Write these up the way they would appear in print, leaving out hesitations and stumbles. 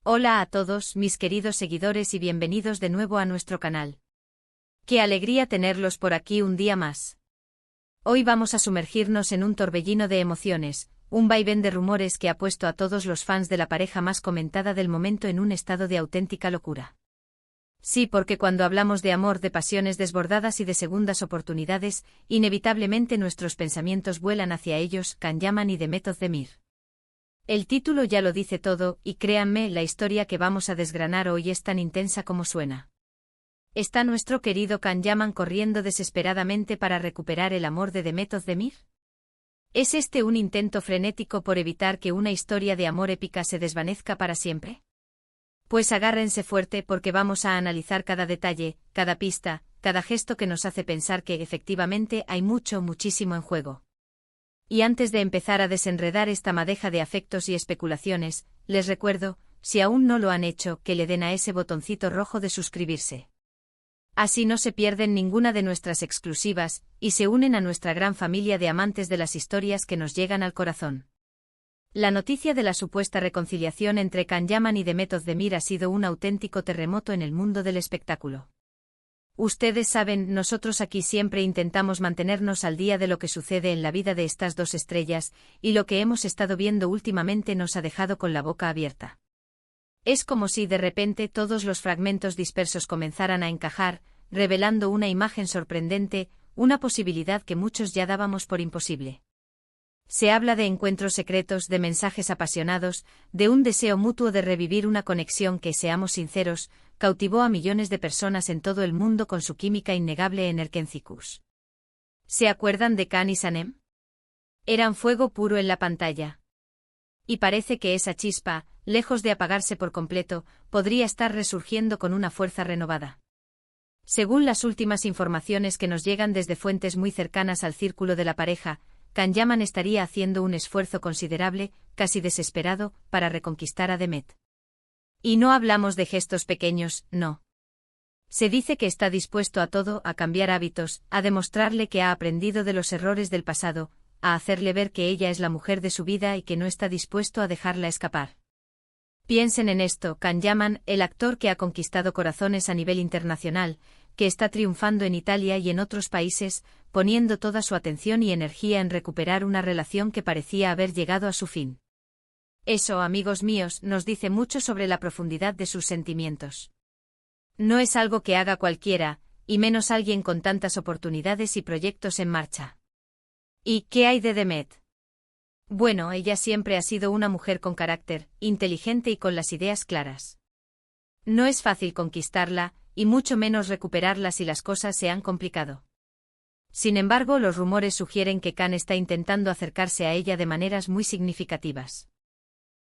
Hola a todos, mis queridos seguidores y bienvenidos de nuevo a nuestro canal. ¡Qué alegría tenerlos por aquí un día más! Hoy vamos a sumergirnos en un torbellino de emociones, un vaivén de rumores que ha puesto a todos los fans de la pareja más comentada del momento en un estado de auténtica locura. Sí, porque cuando hablamos de amor, de pasiones desbordadas y de segundas oportunidades, inevitablemente nuestros pensamientos vuelan hacia ellos, Can Yaman y Demet Özdemir. El título ya lo dice todo, y créanme, la historia que vamos a desgranar hoy es tan intensa como suena. ¿Está nuestro querido Can Yaman corriendo desesperadamente para recuperar el amor de Demet Özdemir? ¿Es este un intento frenético por evitar que una historia de amor épica se desvanezca para siempre? Pues agárrense fuerte porque vamos a analizar cada detalle, cada pista, cada gesto que nos hace pensar que efectivamente hay muchísimo en juego. Y antes de empezar a desenredar esta madeja de afectos y especulaciones, les recuerdo, si aún no lo han hecho, que le den a ese botoncito rojo de suscribirse. Así no se pierden ninguna de nuestras exclusivas, y se unen a nuestra gran familia de amantes de las historias que nos llegan al corazón. La noticia de la supuesta reconciliación entre Can Yaman y Demet Özdemir ha sido un auténtico terremoto en el mundo del espectáculo. Ustedes saben, nosotros aquí siempre intentamos mantenernos al día de lo que sucede en la vida de estas dos estrellas, y lo que hemos estado viendo últimamente nos ha dejado con la boca abierta. Es como si de repente todos los fragmentos dispersos comenzaran a encajar, revelando una imagen sorprendente, una posibilidad que muchos ya dábamos por imposible. Se habla de encuentros secretos, de mensajes apasionados, de un deseo mutuo de revivir una conexión que, seamos sinceros, cautivó a millones de personas en todo el mundo con su química innegable en Erkencikus. ¿Se acuerdan de Can y Sanem? Eran fuego puro en la pantalla. Y parece que esa chispa, lejos de apagarse por completo, podría estar resurgiendo con una fuerza renovada. Según las últimas informaciones que nos llegan desde fuentes muy cercanas al círculo de la pareja, Can Yaman estaría haciendo un esfuerzo considerable, casi desesperado, para reconquistar a Demet. Y no hablamos de gestos pequeños, no. Se dice que está dispuesto a todo, a cambiar hábitos, a demostrarle que ha aprendido de los errores del pasado, a hacerle ver que ella es la mujer de su vida y que no está dispuesto a dejarla escapar. Piensen en esto, Can Yaman, el actor que ha conquistado corazones a nivel internacional, que está triunfando en Italia y en otros países, poniendo toda su atención y energía en recuperar una relación que parecía haber llegado a su fin. Eso, amigos míos, nos dice mucho sobre la profundidad de sus sentimientos. No es algo que haga cualquiera, y menos alguien con tantas oportunidades y proyectos en marcha. ¿Y qué hay de Demet? Bueno, ella siempre ha sido una mujer con carácter, inteligente y con las ideas claras. No es fácil conquistarla, y mucho menos recuperarla si las cosas se han complicado. Sin embargo, los rumores sugieren que Can está intentando acercarse a ella de maneras muy significativas.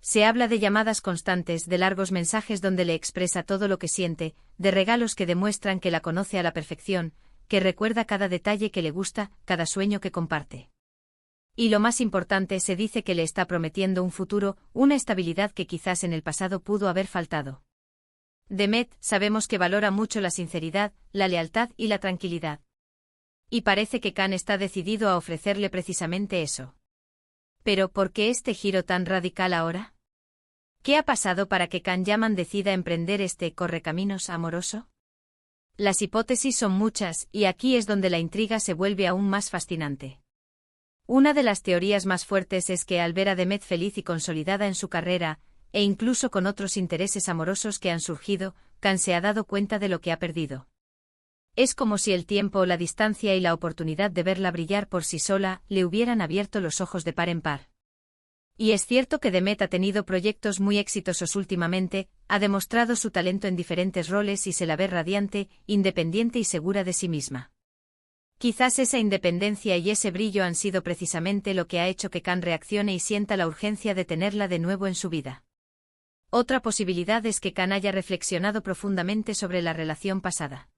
Se habla de llamadas constantes, de largos mensajes donde le expresa todo lo que siente, de regalos que demuestran que la conoce a la perfección, que recuerda cada detalle que le gusta, cada sueño que comparte. Y lo más importante, se dice que le está prometiendo un futuro, una estabilidad que quizás en el pasado pudo haber faltado. Demet, sabemos que valora mucho la sinceridad, la lealtad y la tranquilidad. Y parece que Can está decidido a ofrecerle precisamente eso. Pero, ¿por qué este giro tan radical ahora? ¿Qué ha pasado para que Can Yaman decida emprender este correcaminos amoroso? Las hipótesis son muchas, y aquí es donde la intriga se vuelve aún más fascinante. Una de las teorías más fuertes es que al ver a Demet feliz y consolidada en su carrera, e incluso con otros intereses amorosos que han surgido, Can se ha dado cuenta de lo que ha perdido. Es como si el tiempo, la distancia y la oportunidad de verla brillar por sí sola le hubieran abierto los ojos de par en par. Y es cierto que Demet ha tenido proyectos muy exitosos últimamente, ha demostrado su talento en diferentes roles y se la ve radiante, independiente y segura de sí misma. Quizás esa independencia y ese brillo han sido precisamente lo que ha hecho que Can reaccione y sienta la urgencia de tenerla de nuevo en su vida. Otra posibilidad es que Can haya reflexionado profundamente sobre la relación pasada.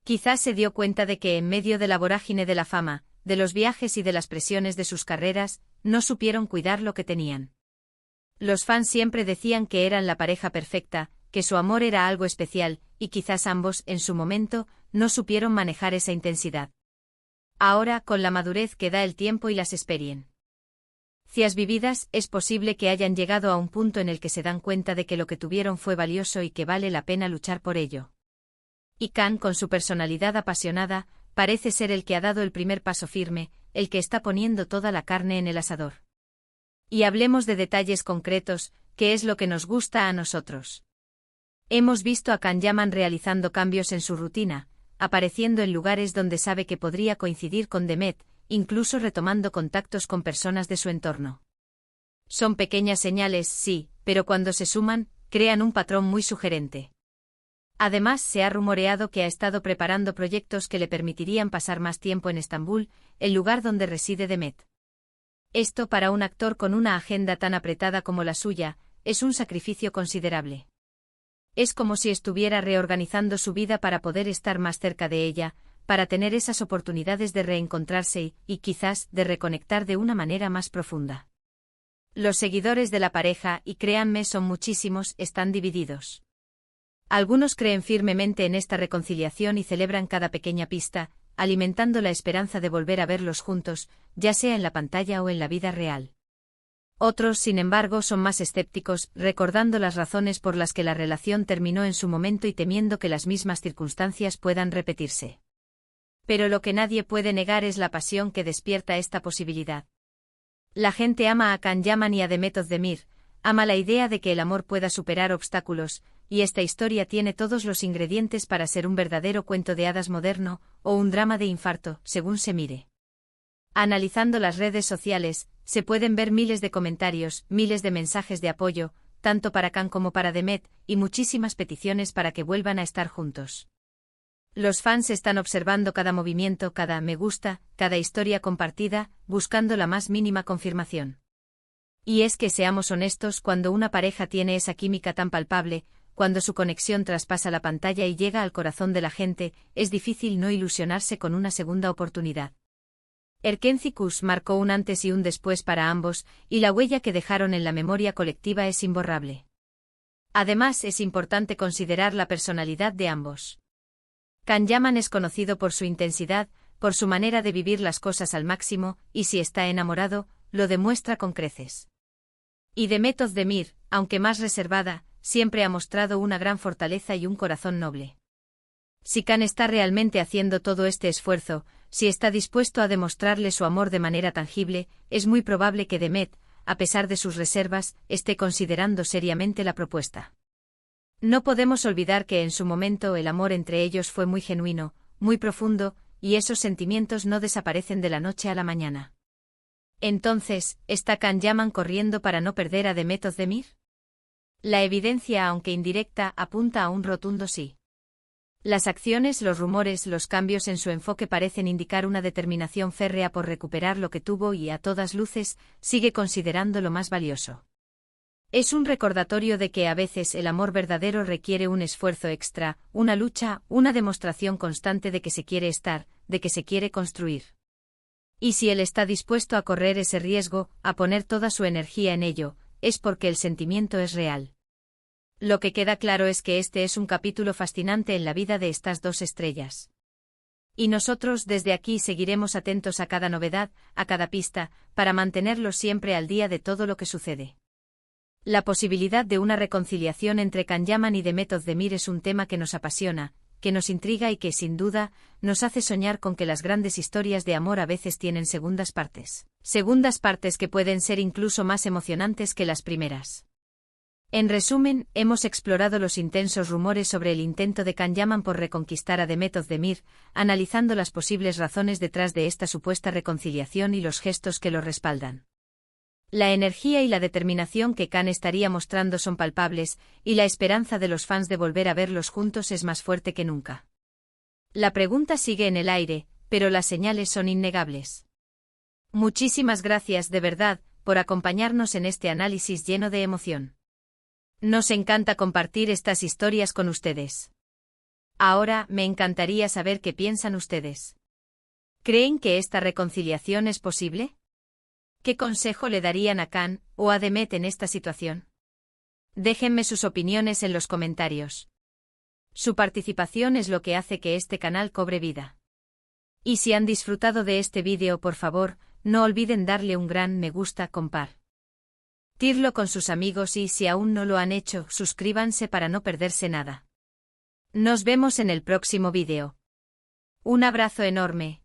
Quizás se dio cuenta de que en medio de la vorágine de la fama, de los viajes y de las presiones de sus carreras, no supieron cuidar lo que tenían. Los fans siempre decían que eran la pareja perfecta, que su amor era algo especial, y quizás ambos, en su momento, no supieron manejar esa intensidad. Ahora, con la madurez que da el tiempo y las experiencias, vividas, es posible que hayan llegado a un punto en el que se dan cuenta de que lo que tuvieron fue valioso y que vale la pena luchar por ello. Y Khan, con su personalidad apasionada, parece ser el que ha dado el primer paso firme, el que está poniendo toda la carne en el asador. Y hablemos de detalles concretos, que es lo que nos gusta a nosotros. Hemos visto a Khan Yaman realizando cambios en su rutina, apareciendo en lugares donde sabe que podría coincidir con Demet, incluso retomando contactos con personas de su entorno. Son pequeñas señales, sí, pero cuando se suman, crean un patrón muy sugerente. Además, se ha rumoreado que ha estado preparando proyectos que le permitirían pasar más tiempo en Estambul, el lugar donde reside Demet. Esto, para un actor con una agenda tan apretada como la suya, es un sacrificio considerable. Es como si estuviera reorganizando su vida para poder estar más cerca de ella, para tener esas oportunidades de reencontrarse y quizás de reconectar de una manera más profunda. Los seguidores de la pareja, y créanme son muchísimos, están divididos. Algunos creen firmemente en esta reconciliación y celebran cada pequeña pista, alimentando la esperanza de volver a verlos juntos, ya sea en la pantalla o en la vida real. Otros, sin embargo, son más escépticos, recordando las razones por las que la relación terminó en su momento y temiendo que las mismas circunstancias puedan repetirse. Pero lo que nadie puede negar es la pasión que despierta esta posibilidad. La gente ama a Khan Yaman y a Demet Özdemir, ama la idea de que el amor pueda superar obstáculos, y esta historia tiene todos los ingredientes para ser un verdadero cuento de hadas moderno, o un drama de infarto, según se mire. Analizando las redes sociales, se pueden ver miles de comentarios, miles de mensajes de apoyo, tanto para Khan como para Demet, y muchísimas peticiones para que vuelvan a estar juntos. Los fans están observando cada movimiento, cada me gusta, cada historia compartida, buscando la más mínima confirmación. Y es que seamos honestos, cuando una pareja tiene esa química tan palpable, cuando su conexión traspasa la pantalla y llega al corazón de la gente, es difícil no ilusionarse con una segunda oportunidad. Erkenci Kuş marcó un antes y un después para ambos, y la huella que dejaron en la memoria colectiva es imborrable. Además, es importante considerar la personalidad de ambos. Khan Yaman es conocido por su intensidad, por su manera de vivir las cosas al máximo, y si está enamorado, lo demuestra con creces. Y Demet Özdemir, aunque más reservada, siempre ha mostrado una gran fortaleza y un corazón noble. Si Khan está realmente haciendo todo este esfuerzo, si está dispuesto a demostrarle su amor de manera tangible, es muy probable que Demet, a pesar de sus reservas, esté considerando seriamente la propuesta. No podemos olvidar que en su momento el amor entre ellos fue muy genuino, muy profundo, y esos sentimientos no desaparecen de la noche a la mañana. Entonces, ¿está Khan Yaman corriendo para no perder a Demet Özdemir? La evidencia, aunque indirecta, apunta a un rotundo sí. Las acciones, los rumores, los cambios en su enfoque parecen indicar una determinación férrea por recuperar lo que tuvo y, a todas luces, sigue considerando lo más valioso. Es un recordatorio de que a veces el amor verdadero requiere un esfuerzo extra, una lucha, una demostración constante de que se quiere estar, de que se quiere construir. Y si él está dispuesto a correr ese riesgo, a poner toda su energía en ello, es porque el sentimiento es real. Lo que queda claro es que este es un capítulo fascinante en la vida de estas dos estrellas. Y nosotros desde aquí seguiremos atentos a cada novedad, a cada pista, para mantenerlos siempre al día de todo lo que sucede. La posibilidad de una reconciliación entre Khan Yaman y Demet Özdemir es un tema que nos apasiona, que nos intriga y que, sin duda, nos hace soñar con que las grandes historias de amor a veces tienen segundas partes. Segundas partes que pueden ser incluso más emocionantes que las primeras. En resumen, hemos explorado los intensos rumores sobre el intento de Khan Yaman por reconquistar a Demet Özdemir, analizando las posibles razones detrás de esta supuesta reconciliación y los gestos que lo respaldan. La energía y la determinación que Khan estaría mostrando son palpables, y la esperanza de los fans de volver a verlos juntos es más fuerte que nunca. La pregunta sigue en el aire, pero las señales son innegables. Muchísimas gracias de verdad por acompañarnos en este análisis lleno de emoción. Nos encanta compartir estas historias con ustedes. Ahora, me encantaría saber qué piensan ustedes. ¿Creen que esta reconciliación es posible? ¿Qué consejo le darían a Khan o a Demet en esta situación? Déjenme sus opiniones en los comentarios. Su participación es lo que hace que este canal cobre vida. Y si han disfrutado de este vídeo, por favor, No olviden darle un gran me gusta, compartirlo con sus amigos y si aún no lo han hecho, suscríbanse para no perderse nada. Nos vemos en el próximo vídeo. Un abrazo enorme.